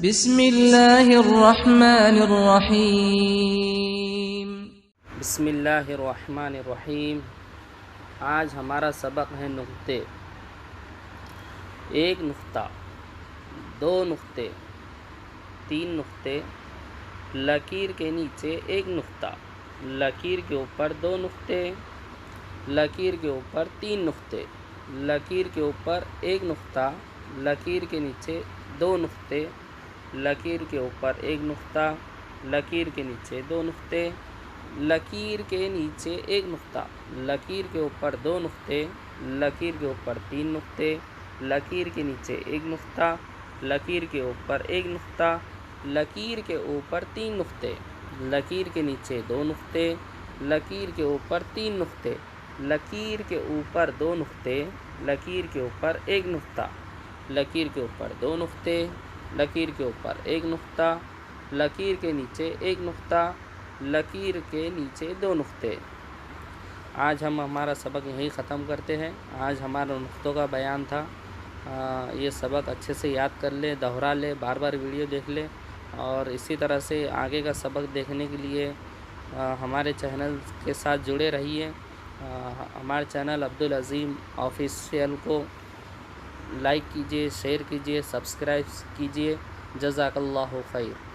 بسم اللہ الرحمن الرحیم۔ بسم اللہ الرحمن الرحیم۔ آج ہمارا سبق ہے نقطے۔ ایک نقطہ، دو نقطے، تین نقطے، لکیر کے نیچے ایک نقطہ، لکیر کے اوپر دو نقطے، لکیر کے اوپر تین نقطے، لکیر کے اوپر ایک نقطہ، لکیر کے نیچے دو نقطے، لکیر کے اوپر ایک نقطہ، لکیر کے نیچے دو نقطے، لکیر کے نیچے ایک نقطہ، لکیر کے اوپر دو نقطے، لکیر کے اوپر تین نقطے، لکیر کے نیچے ایک نقطہ، لکیر کے اوپر ایک نقطہ، لکیر کے اوپر تین نقطے، لکیر کے نیچے دو نقطے، لکیر کے اوپر تین نقطے، لکیر کے اوپر دو نقطے، لکیر کے اوپر ایک نقطہ، لکیر کے اوپر دو نقطے، لکیر کے اوپر ایک نقطہ، لکیر کے نیچے ایک نقطہ، لکیر کے نیچے دو نقطے۔ آج ہم ہمارا سبق یہیں ختم کرتے ہیں۔ آج ہمارا نقطوں کا بیان تھا۔ یہ سبق اچھے سے یاد کر لے، دہرا لے، بار بار ویڈیو دیکھ لے، اور اسی طرح سے آگے کا سبق دیکھنے کے لیے ہمارے چینل کے ساتھ جڑے رہیے۔ ہمارے چینل عبدالعظیم آفیشیل کو لائک کیجیے، شیئر کیجیے، سبسکرائب کیجیے۔ جزاک اللہ خیر۔